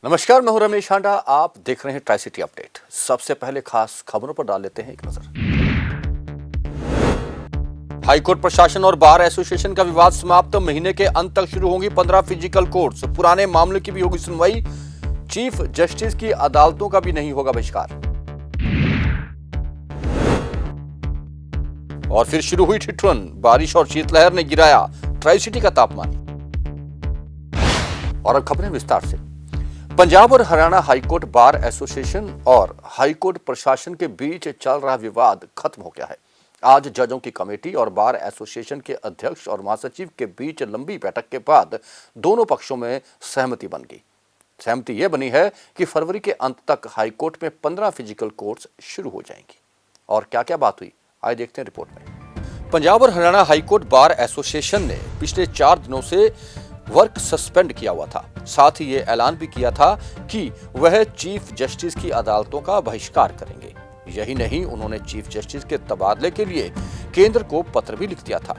नमस्कार, मैं हूं रमेश हांडा। आप देख रहे हैं ट्राई सिटी अपडेट। सबसे पहले खास खबरों पर डाल लेते हैं एक नजर। हाईकोर्ट प्रशासन और बार एसोसिएशन का विवाद समाप्त। महीने के अंत तक शुरू होंगी 15 फिजिकल कोर्ट्स। पुराने मामले की भी होगी सुनवाई। चीफ जस्टिस की अदालतों का भी नहीं होगा बहिष्कार। और फिर शुरू हुई ठिठुरन। बारिश और शीतलहर ने गिराया ट्राई सिटी का तापमान। और अब खबरें विस्तार से। पंजाब और हरियाणा हाईकोर्ट बार एसोसिएशन और हाईकोर्ट प्रशासन के बीच चल रहा विवाद खत्म हो गया है। आज जजों की कमेटी और बार एसोसिएशन के अध्यक्ष और महासचिव के बीच लंबी बैठक के बाद दोनों पक्षों में सहमति बन गई। सहमति यह बनी है कि फरवरी के अंत तक हाईकोर्ट में 15 फिजिकल कोर्ट्स शुरू हो जाएंगी। और क्या क्या बात हुई, आइए देखते हैं रिपोर्ट में। पंजाब और हरियाणा हाईकोर्ट बार एसोसिएशन ने पिछले 4 दिनों से वर्क सस्पेंड किया हुआ था। साथ ही ये ऐलान भी किया था कि वह चीफ जस्टिस की अदालतों का बहिष्कार करेंगे। यही नहीं, उन्होंने चीफ जस्टिस के तबादले के लिए केंद्र को पत्र भी लिख दिया था।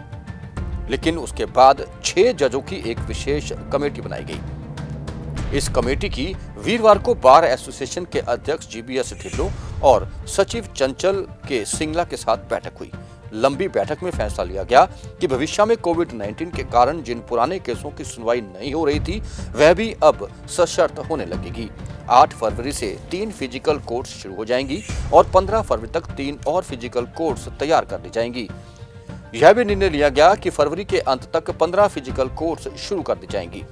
लेकिन उसके बाद 6 जजों की एक विशेष कमेटी बनाई गई। इस कमेटी की वीरवार को बार एसोसिएशन के अध्यक्ष जीबीएस ढिल्लों और सचिव चंचल के सिंगला के साथ बैठक हुई। लंबी बैठक में फैसला लिया गया कि भविष्य में कोविड-19 के कारण जिन पुराने केसों की सुनवाई नहीं हो रही थी, वह भी अब सशर्त होने लगेगी। 8 फरवरी से 3 फिजिकल कोर्ट्स शुरू हो जाएंगी और 15 फरवरी तक 3 और फिजिकल कोर्ट्स तैयार कर ली जाएंगी। यह भी निर्णय लिया गया कि फरवरी के अंत तक 15 फिजिकल कोर्ट्स शुरू कर दी जाएंगी।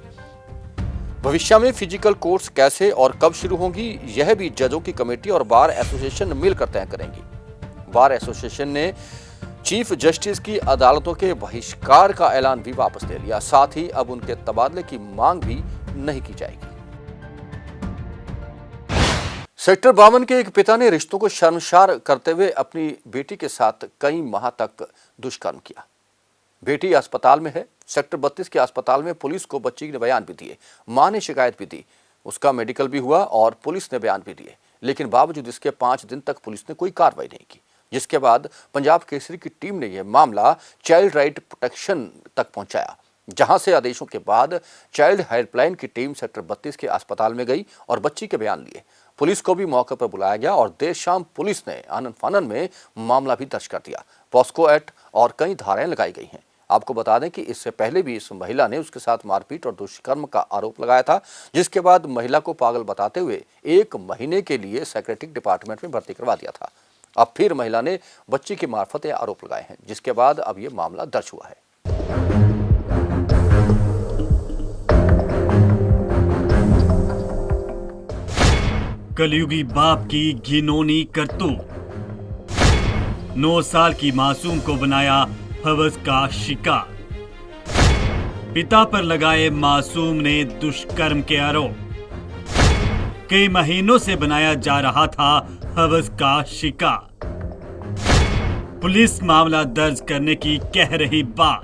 भविष्य में फिजिकल कोर्ट्स कैसे और कब शुरू होंगी, यह भी जजों की कमेटी और बार एसोसिएशन मिलकर तय करेंगी। बार एसोसिएशन ने चीफ जस्टिस की अदालतों के बहिष्कार का ऐलान भी वापस ले लिया। साथ ही अब उनके तबादले की मांग भी नहीं की जाएगी। सेक्टर 52 के एक पिता ने रिश्तों को शर्मसार करते हुए अपनी बेटी के साथ कई माह तक दुष्कर्म किया। बेटी अस्पताल में है। सेक्टर 32 के अस्पताल में पुलिस को बच्ची ने बयान भी दिए। मां ने शिकायत भी दी। उसका मेडिकल भी हुआ और पुलिस ने बयान भी दिए। लेकिन बावजूद इसके 5 दिन तक पुलिस ने कोई कार्रवाई नहीं की, जिसके बाद पंजाब केसरी की टीम ने यह मामला चाइल्ड राइट प्रोटेक्शन तक पहुंचाया, जहां से आदेशों के बाद चाइल्ड हेल्पलाइन की टीम सेक्टर 32 के अस्पताल में गई और बच्ची के बयान लिए। पुलिस को भी मौके पर बुलाया गया और देर शाम पुलिस ने आनन फानन में मामला भी दर्ज कर दिया। पॉस्को एक्ट और कई धाराएं लगाई गई हैं। आपको बता दें कि इससे पहले भी इस महिला ने उसके साथ मारपीट और दुष्कर्म का आरोप लगाया था, जिसके बाद महिला को पागल बताते हुए 1 महीने के लिए साइकेट्रिक डिपार्टमेंट में भर्ती करवा दिया था। अब फिर महिला ने बच्ची की मार्फत आरोप लगाए हैं, जिसके बाद अब यह मामला दर्ज हुआ है। कलयुगी बाप की घिनौनी करतूत। 9 साल की मासूम को बनाया हवस का शिकार। पिता पर लगाए मासूम ने दुष्कर्म के आरोप। कई महीनों से बनाया जा रहा था हवस का शिकार। पुलिस मामला दर्ज करने की कह रही बात।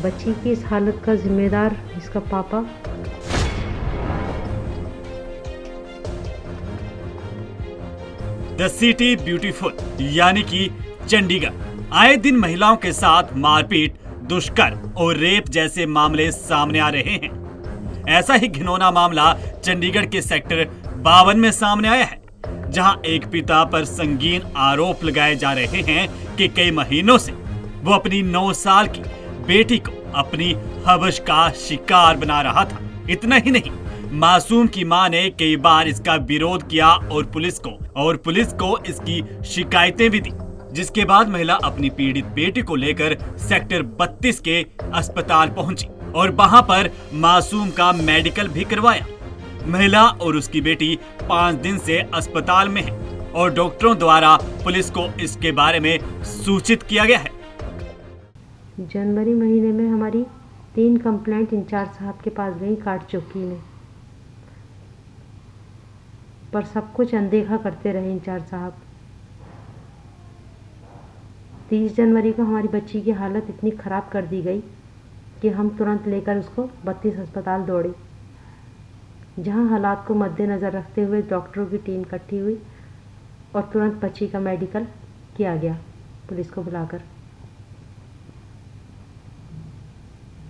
बच्ची की इस हालत का जिम्मेदार इसका पापा। द सिटी ब्यूटीफुल यानी कि चंडीगढ़ आए दिन महिलाओं के साथ मारपीट, दुष्कर्म और रेप जैसे मामले सामने आ रहे हैं। ऐसा ही घिनौना मामला चंडीगढ़ के सेक्टर 52 में सामने आया है, जहां एक पिता पर संगीन आरोप लगाए जा रहे हैं कि कई महीनों से वो अपनी 9 साल की बेटी को अपनी हवस का शिकार बना रहा था। इतना ही नहीं, मासूम की मां ने कई बार इसका विरोध किया और पुलिस को इसकी शिकायतें भी दी, जिसके बाद महिला अपनी पीड़ित बेटी को लेकर सेक्टर 32 के अस्पताल पहुंची और वहां पर मासूम का मेडिकल भी करवाया। महिला और उसकी बेटी 5 दिन से अस्पताल में है और डॉक्टरों द्वारा पुलिस को इसके बारे में सूचित किया गया है। जनवरी महीने में हमारी 3 कंप्लेंट इंचार्ज साहब के पास गई काट चौकी में, पर सब कुछ अनदेखा करते रहे इंचार्ज साहब। 30 जनवरी को हमारी बच्ची की हालत इतनी ख़राब कर दी गई कि हम तुरंत लेकर उसको 32 अस्पताल दौड़े, जहां हालात को मद्देनज़र रखते हुए डॉक्टरों की टीम इकट्ठी हुई और तुरंत बच्ची का मेडिकल किया गया पुलिस को बुलाकर।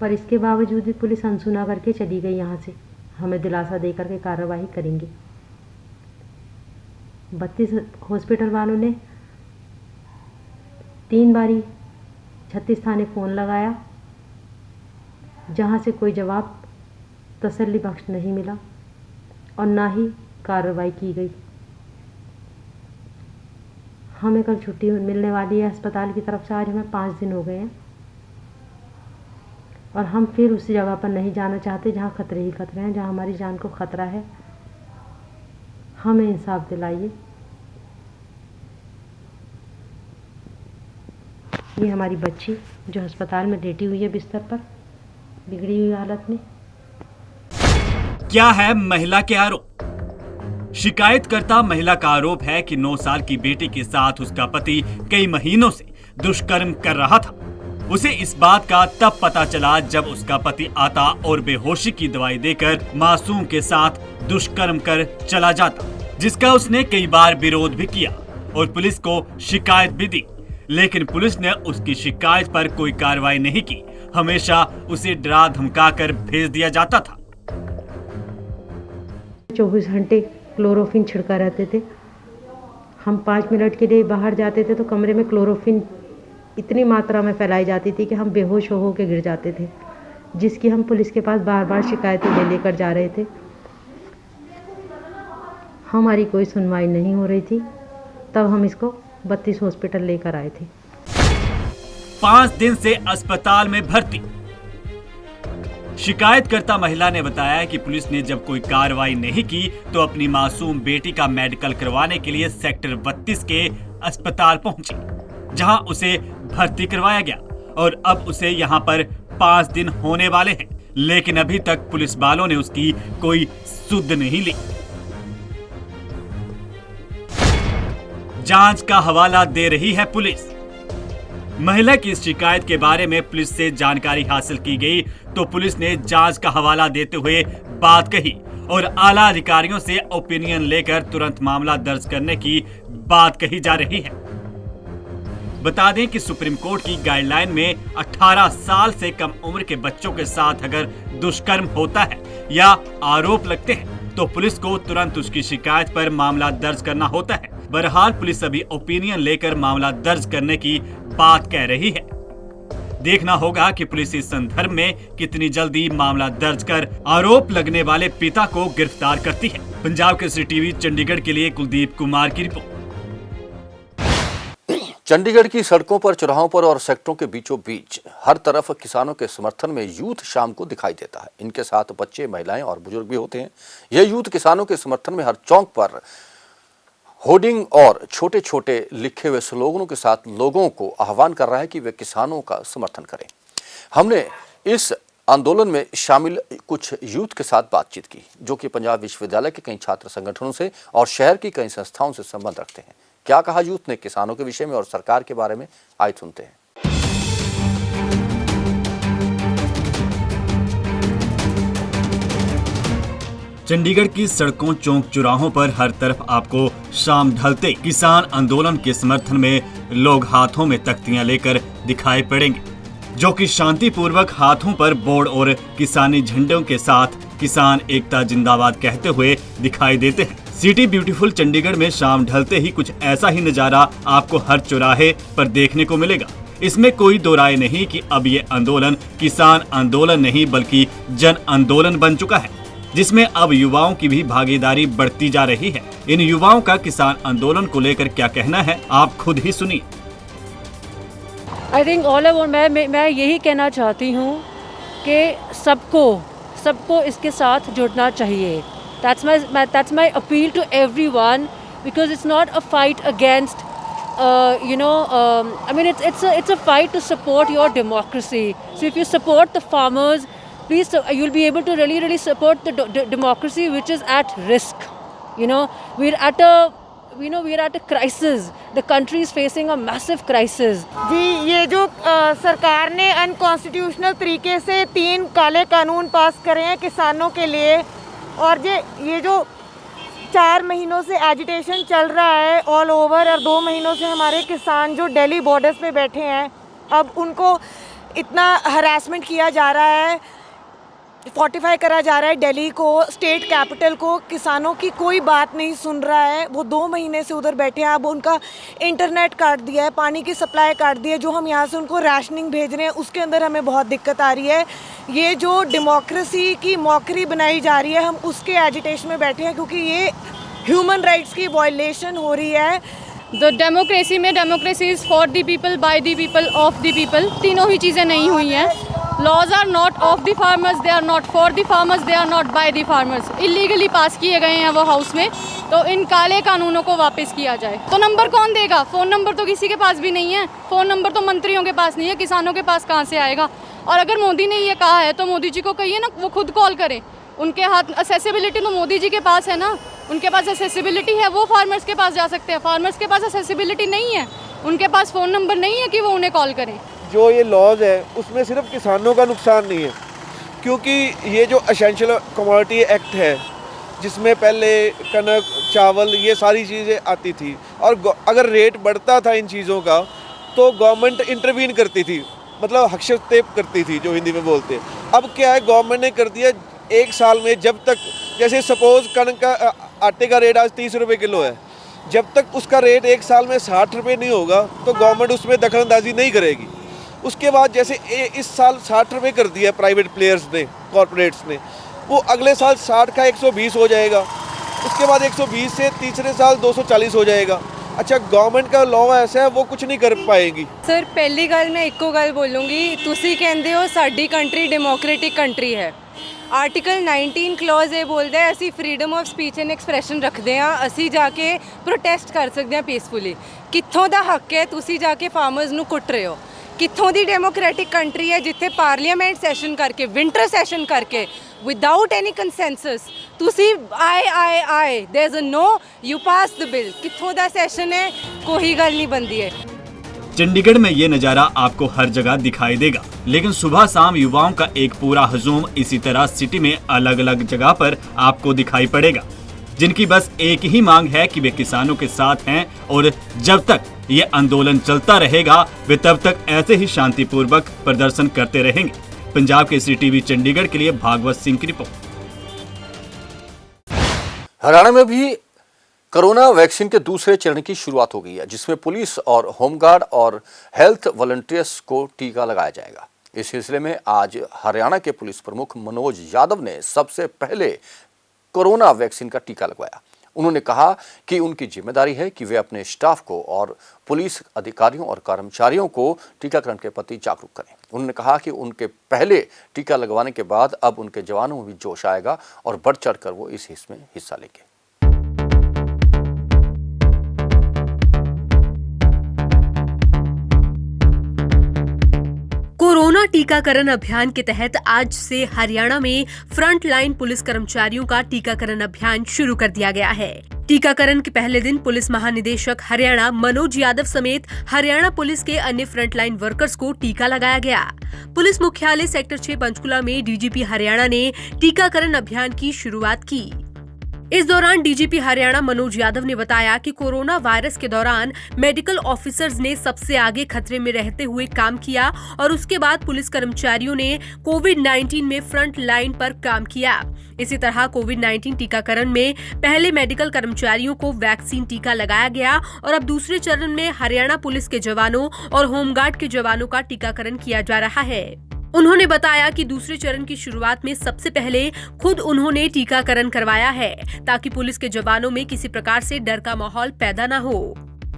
पर इसके बावजूद भी पुलिस अनसुना करके चली गई यहाँ से। हमें दिलासा दे करके कार्रवाई करेंगे। 32 हॉस्पिटल वालों ने 3 बारी 36 थाने फ़ोन लगाया, जहाँ से कोई जवाब तसल्ली बख्श नहीं मिला और ना ही कार्रवाई की गई। हमें कल छुट्टी मिलने वाली है अस्पताल की तरफ से। आज हमें 5 दिन हो गए हैं और हम फिर उस जगह पर नहीं जाना चाहते जहाँ खतरे ही खतरे हैं, जहाँ हमारी जान को खतरा है। हमें इंसाफ दिलाइए। ये हमारी बच्ची जो अस्पताल में लेटी हुई है बिस्तर पर, बिगड़ी हुई हालत में। क्या है महिला के आरोप? शिकायतकर्ता महिला का आरोप है कि 9 साल की बेटी के साथ उसका पति कई महीनों से दुष्कर्म कर रहा था। उसे इस बात का तब पता चला जब उसका पति आता और बेहोशी की दवाई देकर मासूम के साथ दुष्कर्म कर चला जाता, जिसका उसने कई बार विरोध भी किया और पुलिस को शिकायत भी दी, लेकिन पुलिस ने उसकी शिकायत पर कोई कार्रवाई नहीं की। हमेशा उसे डरा धमका कर भेज दिया जाता था। 24 घंटे क्लोरोफिन छिड़का रहते थे। हम 5 मिनट के लिए बाहर जाते थे तो कमरे में क्लोरोफिन इतनी मात्रा में फैलाई जाती थी कि हम बेहोश हो के गिर जाते थे, जिसकी हम पुलिस के पास बार बार शिकायतें लेकर जा रहे थे। हमारी कोई सुनवाई नहीं हो रही थी। तब हम इसको 32 हॉस्पिटल लेकर आए थे। 5 दिन से अस्पताल में भर्ती। शिकायतकर्ता महिला ने बताया कि पुलिस ने जब कोई कार्रवाई नहीं की तो अपनी मासूम बेटी का मेडिकल करवाने के लिए सेक्टर 32 के अस्पताल पहुंची, जहां उसे भर्ती करवाया गया और अब उसे यहां पर 5 दिन होने वाले हैं, लेकिन अभी तक पुलिस वालों ने उसकी कोई सुध नहीं ली। जांच का हवाला दे रही है पुलिस। महिला की इस शिकायत के बारे में पुलिस से जानकारी हासिल की गई तो पुलिस ने जांच का हवाला देते हुए बात कही और आला अधिकारियों से ओपिनियन लेकर तुरंत मामला दर्ज करने की बात कही जा रही है। बता दें कि सुप्रीम कोर्ट की गाइडलाइन में 18 साल से कम उम्र के बच्चों के साथ अगर दुष्कर्म होता है या आरोप लगते हैं तो पुलिस को तुरंत उसकी शिकायत पर मामला दर्ज करना होता है। बहरहाल पुलिस अभी ओपिनियन लेकर मामला दर्ज करने की बात कह रही है। देखना होगा कि पुलिस इस संदर्भ में कितनी जल्दी मामला दर्ज कर आरोप लगने वाले पिता को गिरफ्तार करती है। पंजाब केसरी टीवी चंडीगढ़ के लिए कुलदीप कुमार की रिपोर्ट। चंडीगढ़ की सड़कों पर, चौराहों पर और सेक्टरों के बीचों बीच हर तरफ किसानों के समर्थन में यूथ शाम को दिखाई देता है। इनके साथ बच्चे, महिलाएं और बुजुर्ग भी होते हैं। यह यूथ किसानों के समर्थन में हर चौक पर होर्डिंग और छोटे छोटे लिखे हुए स्लोगनों के साथ लोगों को आह्वान कर रहा है कि वे किसानों का समर्थन करें। हमने इस आंदोलन में शामिल कुछ यूथ के साथ बातचीत की, जो कि पंजाब विश्वविद्यालय के कई छात्र संगठनों से और शहर की कई संस्थाओं से संबंध रखते हैं। क्या कहा यूथ ने किसानों के विषय में और सरकार के बारे में, आइए सुनते हैं। चंडीगढ़ की सड़कों, चौक चौराहों पर हर तरफ आपको शाम ढलते किसान आंदोलन के समर्थन में लोग हाथों में तख्तियां लेकर दिखाई पड़ेंगे, जो कि शांतिपूर्वक हाथों पर बोर्ड और किसानी झंडों के साथ किसान एकता जिंदाबाद कहते हुए दिखाई देते हैं। सिटी ब्यूटीफुल चंडीगढ़ में शाम ढलते ही कुछ ऐसा ही नजारा आपको हर चौराहे पर देखने को मिलेगा। इसमें कोई दो राय नहीं कि अब ये आंदोलन किसान आंदोलन नहीं बल्कि जन आंदोलन बन चुका है, जिसमें अब युवाओं की भी भागीदारी बढ़ती जा रही है। इन युवाओं का किसान आंदोलन को लेकर क्या कहना है, आप खुद ही सुनिए। आई थिंक ऑल ओवर मैं यही कहना चाहती हूँ कि सबको इसके साथ जुड़ना चाहिए। That's my appeal to everyone, because it's not a fight against I mean it's a fight to support your democracy. So if you support the farmers, please you'll be able to really support the democracy which is at risk. We're at a crisis. The country is facing a massive crisis. जी, ये जो सरकार ने unconstitutional तरीके से 3 काले कानून पास करे हैं किसानों के लिए, और ये जो 4 महीनों से एजिटेशन चल रहा है ऑल ओवर, और 2 महीनों से हमारे किसान जो दिल्ली बॉर्डर्स पे बैठे हैं, अब उनको इतना हरासमेंट किया जा रहा है, फोर्टिफाई करा जा रहा है दिल्ली को, स्टेट कैपिटल को, किसानों की कोई बात नहीं सुन रहा है। वो 2 महीने से उधर बैठे हैं, अब उनका इंटरनेट काट दिया है, पानी की सप्लाई काट दी है, जो हम यहाँ से उनको राशनिंग भेज रहे हैं उसके अंदर हमें बहुत दिक्कत आ रही है। ये जो डेमोक्रेसी की मॉकरी बनाई जा रही है, हम उसके एजिटेशन में बैठे हैं क्योंकि ये ह्यूमन राइट्स की वायलेशन हो रही है। तो डेमोक्रेसी में democracy is for the people, by the people, of the people, तीनों ही चीज़ें नहीं हुई हैं। Laws are not of the farmers, they are not for the farmers, they are not by the farmers. Illegally pass किए गए हैं वो हाउस में, तो इन काले कानूनों को वापस किया जाए। तो नंबर कौन देगा? फ़ोन नंबर तो किसी के पास भी नहीं है, फ़ोन नंबर तो मंत्रियों के पास नहीं है, किसानों के पास कहाँ से आएगा? और अगर मोदी ने ये कहा है तो मोदी जी को कहिए ना, वो खुद कॉल करें। उनके हाथ असेसिबिलिटी तो मोदी जी के पास है ना, उनके पास असेसिबिलिटी है, वो फार्मर्स के पास जा सकते हैं। फार्मर्स के पास असेसिबिलिटी नहीं है, उनके पास फ़ोन नंबर नहीं है कि वो उन्हें कॉल करें। जो ये लॉज है उसमें सिर्फ किसानों का नुकसान नहीं है, क्योंकि ये जो एसेंशियल कमोडिटी एक्ट है जिसमें पहले कनक, चावल, ये सारी चीज़ें आती थी, और अगर रेट बढ़ता था इन चीज़ों का तो गवर्नमेंट इंटरवीन करती थी, मतलब हस्तक्षेप करती थी जो हिंदी में बोलते हैं। अब क्या है, गवर्नमेंट ने कर दिया 1 साल में, जब तक जैसे सपोज़ कनक का आटे का रेट आज 30 रुपये किलो है, जब तक उसका रेट 1 साल में 60 रुपये नहीं होगा तो गवर्नमेंट उसमें दखलंदाजी नहीं करेगी। उसके बाद जैसे इस साल 60 रुपये कर दिया प्राइवेट प्लेयर्स ने, कॉरपोरेट्स ने, वो अगले साल 60 का 120 हो जाएगा, उसके बाद 120 से तीसरे साल 240 हो जाएगा। अच्छा, गवर्नमेंट का लॉ ऐसा है, वो कुछ नहीं कर पाएगी। सर पहली गल मैं इक्को गल बोलूँगी, तुसी कहंदे हो साडी कंट्री डेमोक्रेटिक कंट्री है। आर्टिकल 19 क्लॉज ये बोलता है ਅਸੀਂ freedom of speech and expression रखते हाँ, ਅਸੀਂ जाके प्रोटेस्ट कर सकते हैं पीसफुली। कित्थों दा हक है तुसी जाके फार्मर्स नू कुट रहे हो? कित्थों दी डेमोक्रेटिक कंट्री है जिथे पार्लीमेंट सैशन करके, विंटर सैशन करके, विदाउट एनी कंसेंसस तुसी आए there is a no, you pass the bill. कित्थों दा सैशन है? कोई गल नहीं बनती है। चंडीगढ़ में ये नज़ारा आपको हर जगह दिखाई देगा, लेकिन सुबह शाम युवाओं का एक पूरा हजूम इसी तरह सिटी में अलग अलग जगह पर आपको दिखाई पड़ेगा, जिनकी बस एक ही मांग है कि वे किसानों के साथ हैं और जब तक ये आंदोलन चलता रहेगा वे तब तक ऐसे ही शांतिपूर्वक प्रदर्शन करते रहेंगे। पंजाब के टीवी चंडीगढ़ के लिए भागवत सिंह की रिपोर्ट। हरियाणा में भी कोरोना वैक्सीन के दूसरे चरण की शुरुआत हो गई है, जिसमें पुलिस और होमगार्ड और हेल्थ वॉलंटियर्स को टीका लगाया जाएगा। इस सिलसिले में आज हरियाणा के पुलिस प्रमुख मनोज यादव ने सबसे पहले कोरोना वैक्सीन का टीका लगवाया। उन्होंने कहा कि उनकी जिम्मेदारी है कि वे अपने स्टाफ को और पुलिस अधिकारियों और कर्मचारियों को टीकाकरण के प्रति जागरूक करें। उन्होंने कहा कि उनके पहले टीका लगवाने के बाद अब उनके जवानों में भी जोश आएगा और बढ़ चढ़कर वो इस इसमें हिस्सा लेंगे। कोरोना टीकाकरण अभियान के तहत आज से हरियाणा में फ्रंट लाइन पुलिस कर्मचारियों का टीकाकरण अभियान शुरू कर दिया गया है। टीकाकरण के पहले दिन पुलिस महानिदेशक हरियाणा मनोज यादव समेत हरियाणा पुलिस के अन्य फ्रंटलाइन वर्कर्स को टीका लगाया गया। पुलिस मुख्यालय सेक्टर 6 पंचकुला में डीजीपी हरियाणा ने टीकाकरण अभियान की शुरुआत की। इस दौरान डीजीपी हरियाणा मनोज यादव ने बताया कि कोरोना वायरस के दौरान मेडिकल ऑफिसर्स ने सबसे आगे खतरे में रहते हुए काम किया और उसके बाद पुलिस कर्मचारियों ने कोविड-19 में फ्रंट लाइन पर काम किया। इसी तरह कोविड-19 टीकाकरण में पहले मेडिकल कर्मचारियों को वैक्सीन टीका लगाया गया और अब दूसरे चरण में हरियाणा पुलिस के जवानों और होमगार्ड के जवानों का टीकाकरण किया जा रहा है। उन्होंने बताया कि दूसरे चरण की शुरुआत में सबसे पहले खुद उन्होंने टीकाकरण करवाया है ताकि पुलिस के जवानों में किसी प्रकार से डर का माहौल पैदा न हो।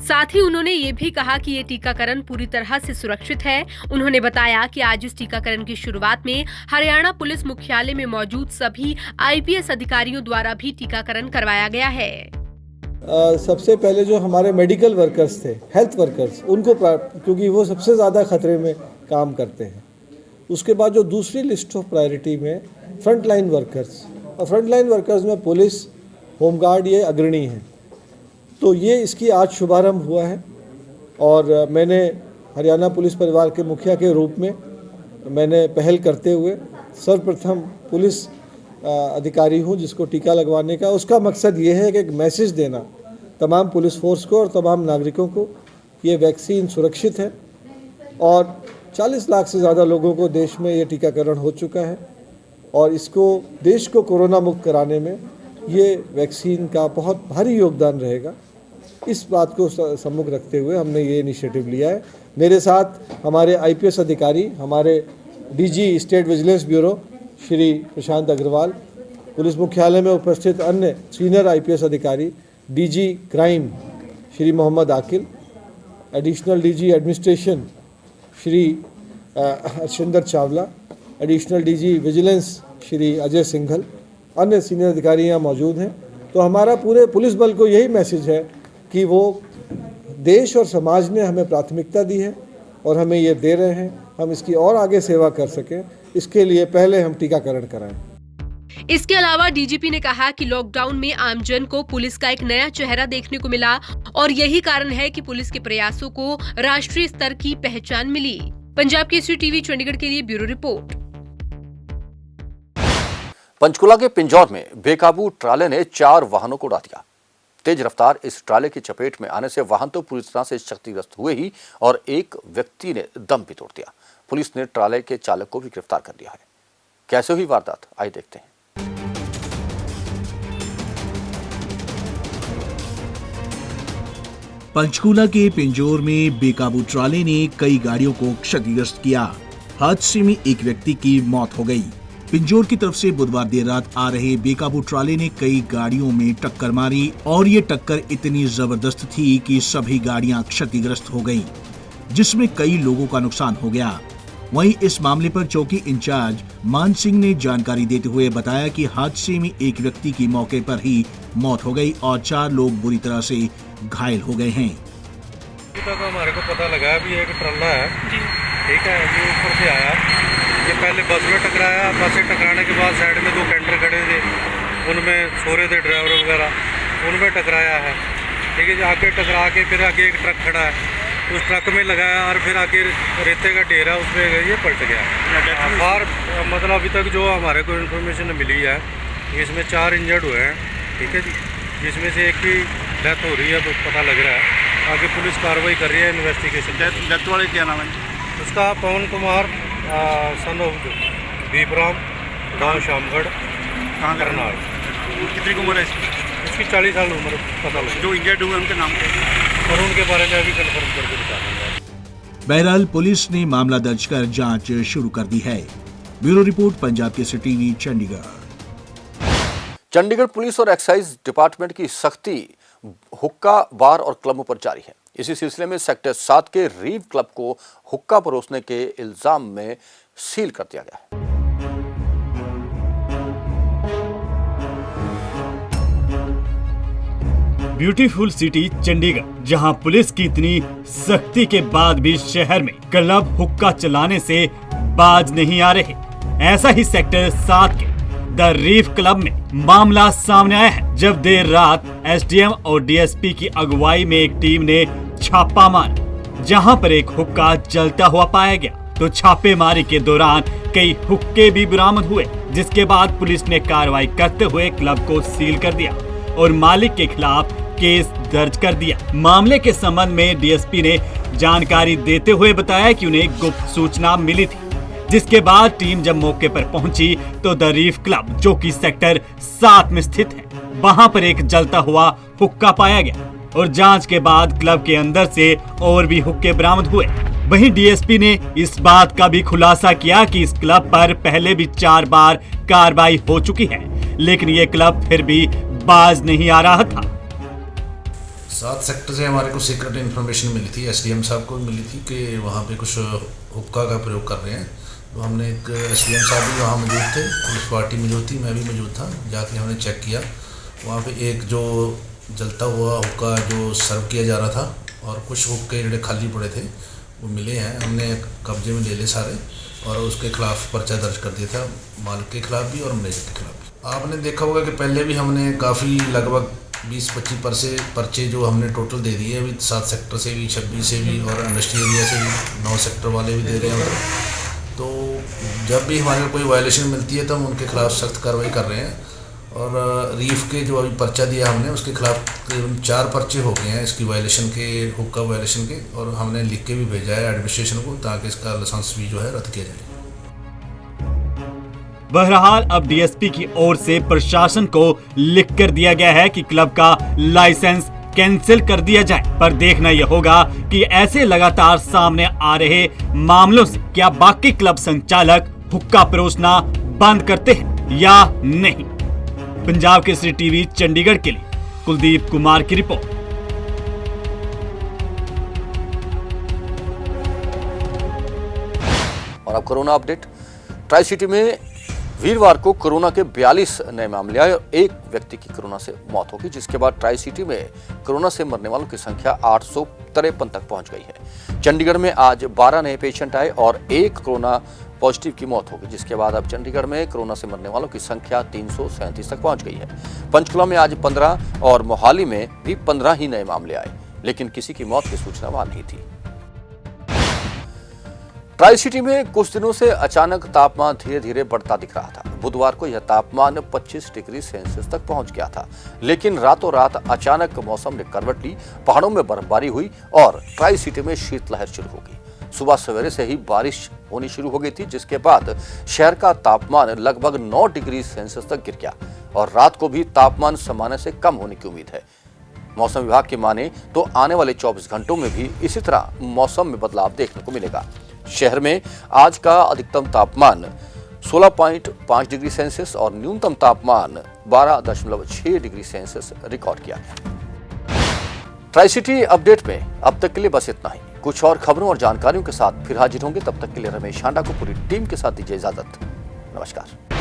साथ ही उन्होंने ये भी कहा कि ये टीकाकरण पूरी तरह से सुरक्षित है। उन्होंने बताया कि आज इस टीकाकरण की शुरुआत में हरियाणा पुलिस मुख्यालय में मौजूद सभी आईपीएस अधिकारियों द्वारा भी टीकाकरण करवाया गया है। सबसे पहले जो हमारे मेडिकल वर्कर्स थे, हेल्थ वर्कर्स, उनको क्योंकि वो सबसे ज़्यादा खतरे में काम करते हैं। उसके बाद जो दूसरी लिस्ट ऑफ प्रायोरिटी में फ्रंट लाइन वर्कर्स, और फ्रंट लाइन वर्कर्स में पुलिस, होमगार्ड ये अग्रणी हैं। तो ये इसकी आज शुभारंभ हुआ है और मैंने हरियाणा पुलिस परिवार के मुखिया के रूप में मैंने पहल करते हुए सर्वप्रथम पुलिस अधिकारी हूँ जिसको टीका लगवाने का। उसका मकसद ये है कि एक मैसेज देना तमाम पुलिस फोर्स को और तमाम नागरिकों को, ये वैक्सीन सुरक्षित है और 40 लाख से ज़्यादा लोगों को देश में ये टीकाकरण हो चुका है और इसको देश को कोरोना मुक्त कराने में ये वैक्सीन का बहुत भारी योगदान रहेगा। इस बात को सम्मुख रखते हुए हमने ये इनिशिएटिव लिया है। मेरे साथ हमारे IPS अधिकारी, हमारे DG state vigilance bureau Shri Prashant Agarwal, police मुख्यालय में उपस्थित अन्य सीनियर IPS अधिकारी, DG crime Shri Mohammad Aqil, additional DG administration Shri Arshinder Chawla, additional DG vigilance Shri Ajay Singhal, अन्य सीनियर अधिकारी यहाँ मौजूद हैं। तो हमारा पूरे पुलिस बल को यही मैसेज है कि वो देश और समाज ने हमें प्राथमिकता दी है और हमें ये दे रहे हैं, हम इसकी और आगे सेवा कर सकें, इसके लिए पहले हम टीकाकरण कराएं। इसके अलावा डीजीपी ने कहा कि लॉकडाउन में आमजन को पुलिस का एक नया चेहरा देखने को मिला और यही कारण है कि पुलिस के प्रयासों को राष्ट्रीय स्तर की पहचान मिली। पंजाब केसरी टीवी चंडीगढ़ के लिए ब्यूरो रिपोर्ट। पंचकुला के पिंजौर में बेकाबू ट्राले ने 4 वाहनों को उड़ा दिया। तेज रफ्तार इस ट्राले की चपेट में आने से वाहन तो पूरी तरह से क्षतिग्रस्त हुए ही और एक व्यक्ति ने दम भी तोड़ दिया। पुलिस ने ट्राले के चालक को भी गिरफ्तार कर लिया है। कैसे हुई वारदात, आइए देखते हैं। पंचकूला के पिंजौर में बेकाबू ट्राले ने कई गाड़ियों को क्षतिग्रस्त किया। हादसे में एक व्यक्ति की मौत हो गई। पिंजौर की तरफ से बुधवार देर रात आ रहे बेकाबू ट्राले ने कई गाड़ियों में टक्कर मारी और ये टक्कर इतनी जबरदस्त थी कि सभी गाड़ियां क्षतिग्रस्त हो गईं, जिसमें कई लोगों का नुकसान हो गया। वहीं इस मामले पर चौकी इंचार्ज मान सिंह ने जानकारी देते हुए बताया कि हादसे में एक व्यक्ति की मौके पर ही मौत हो गई और 4 लोग बुरी तरह से घायल हो गए हैं। हमारे को पता लगा भी एक ट्रला है, ठीक है, ये ऊपर से आया, ये पहले बस में टकराया, बस से टकराने के बाद साइड में 2 कैंटर खड़े थे, उनमें सो रहे थे ड्राइवर वगैरह, उनमें टकराया है, ठीक है। आगे टकरा के फिर आगे एक ट्रक खड़ा है, उस ट्रक में लगाया और फिर आगे रेते का ढेर है उसमें ये पलट गया। और मतलब अभी तक जो हमारे को इन्फॉर्मेशन मिली है इसमें 4 इंजर्ड हुए हैं, ठीक है जी, जिसमें से एक की डेथ हो रही है, तो पता लग रहा है। आगे पुलिस कार्रवाई कर रही है, इन्वेस्टिगेशन। डेथ वाले क्या नाम है उसका? पवन कुमार सन ऑफ दीपराम, गाँव शामगढ़, करनाल। कितनी उम्र है इसकी? 40 साल उम्र पता लगा। जो इंजर्ड हुए उनके नाम और उनके बारे में अभी कंफर्म करके बता देंगे। बहरहाल पुलिस ने मामला दर्ज कर जांच शुरू कर दी है। Bureau report, Punjab Kesari TV Chandigarh. Chandigarh police और एक्साइज डिपार्टमेंट की सख्ती हुक्का, बार और क्लबों पर जारी है। इसी सिलसिले में सेक्टर 7 के रीव क्लब को हुक्का परोसने के इल्जाम में सील कर दिया गया है। ब्यूटीफुल सिटी चंडीगढ़, जहां पुलिस की इतनी सख्ती के बाद भी शहर में क्लब हुक्का चलाने से बाज नहीं आ रहे। ऐसा ही सेक्टर 7 के द रीव क्लब में मामला सामने आया है, जब देर रात SDM और DSP की अगुवाई में एक टीम ने छापा मारा, जहां पर एक हुक्का जलता हुआ पाया गया। तो छापेमारी के दौरान कई हुक्के भी बरामद हुए, जिसके बाद पुलिस ने कार्रवाई करते हुए क्लब को सील कर दिया और मालिक के खिलाफ केस दर्ज कर दिया। मामले के संबंध में DSP ने जानकारी देते हुए बताया कि उन्हें गुप्त सूचना मिली थी, जिसके बाद टीम जब मौके पर पहुंची तो द रीव क्लब, जो कि सेक्टर 7 में स्थित है, वहां पर एक जलता हुआ हुक्का पाया गया और जांच के बाद क्लब के अंदर से और भी हुक्के बरामद हुए। वहीं DSP ने इस बात का भी खुलासा किया कि इस क्लब पर पहले भी 4 बार कार्रवाई हो चुकी है, लेकिन ये क्लब फिर भी बाज नहीं आ रहा था। 7 सेक्टर से हमारे को सीक्रेट इन्फॉर्मेशन मिली थी, SDM साहब को मिली थी कि वहाँ पे कुछ हुक्का का प्रयोग कर रहे हैं। तो हमने एक SDM साहब भी वहाँ मौजूद थे, पुलिस पार्टी मौजूद थी, मैं भी मौजूद था। जाके हमने चेक किया, वहाँ पे एक जो जलता हुआ हुक्का जो सर्व किया जा रहा था और कुछ हुक्के जो खाली पड़े थे वो मिले हैं। हमने कब्जे में ले लिए सारे और उसके खिलाफ पर्चा दर्ज कर दिया था, मालिक के खिलाफ भी और मैनेजर के खिलाफ भी। आपने देखा होगा कि पहले भी हमने काफ़ी लगभग 20-25 पर्चे जो हमने टोटल दे दिए, अभी 7 सेक्टर से भी, 26 से भी और इंडस्ट्रियल एरिया से भी 9 सेक्टर वाले भी दे रहे हैं। तो जब भी हमारे कोई वायलेशन मिलती है तो हम उनके खिलाफ सख्त कार्रवाई कर रहे हैं और रीफ के जो अभी पर्चा दिया हमने उसके खिलाफ करीबन 4 पर्चे हो गए हैं इसकी वायलेशन के, हुक्का वायलेशन के, और हमने लिख के भी भेजा है एडमिनिस्ट्रेशन को ताकि इसका लाइसेंस भी जो है रद्द किया जाए। बहरहाल अब डीएसपी की ओर से प्रशासन को लिख कर दिया गया है कि क्लब का लाइसेंस कैंसिल कर दिया जाए, पर देखना यह होगा कि ऐसे लगातार सामने आ रहे मामलों से क्या बाकी क्लब संचालक हुक्का परोसना बंद करते हैं या नहीं। पंजाब केसरी टीवी चंडीगढ़ के लिए कुलदीप कुमार की रिपोर्ट। और अब कोरोना अपडेट। ट्राई सिटी में वीरवार को कोरोना के 42 नए मामले आए और एक व्यक्ति की कोरोना से मौत होगी, जिसके बाद ट्राई सिटी में कोरोना से मरने वालों की संख्या 853 तक पहुंच गई है। चंडीगढ़ में आज 12 नए पेशेंट आए और एक कोरोना पॉजिटिव की मौत होगी, जिसके बाद अब चंडीगढ़ में कोरोना से मरने वालों की संख्या 337 तक पहुंच गई है। पंचकुला में आज 15 और मोहाली में भी 15 ही नए मामले आए, लेकिन किसी की मौत की सूचना वहां नहीं थी। ट्राई सिटी में कुछ दिनों से अचानक तापमान धीरे धीरे बढ़ता दिख रहा था। बुधवार को यह तापमान 25 डिग्री सेल्सियस तक पहुंच गया था, लेकिन रातों रात अचानक मौसम ने करवट ली, पहाड़ों में बर्फबारी हुई और ट्राई सिटी में शीतलहर शुरू हो गई। सुबह सवेरे से ही बारिश होनी शुरू हो गई थी, जिसके बाद शहर का तापमान लगभग 9 डिग्री सेल्सियस तक गिर गया और रात को भी तापमान सामान्य से कम होने की उम्मीद है। मौसम विभाग की माने तो आने वाले 24 घंटों में भी इसी तरह मौसम में बदलाव देखने को मिलेगा। शहर में आज का अधिकतम तापमान 16.5 डिग्री सेल्सियस और न्यूनतम तापमान 12.6 डिग्री सेल्सियस रिकॉर्ड किया गया। ट्राई सिटी अपडेट में अब तक के लिए बस इतना ही। कुछ और खबरों और जानकारियों के साथ फिर हाजिर होंगे। तब तक के लिए रमेश हांडा को पूरी टीम के साथ दीजिए इजाजत। नमस्कार।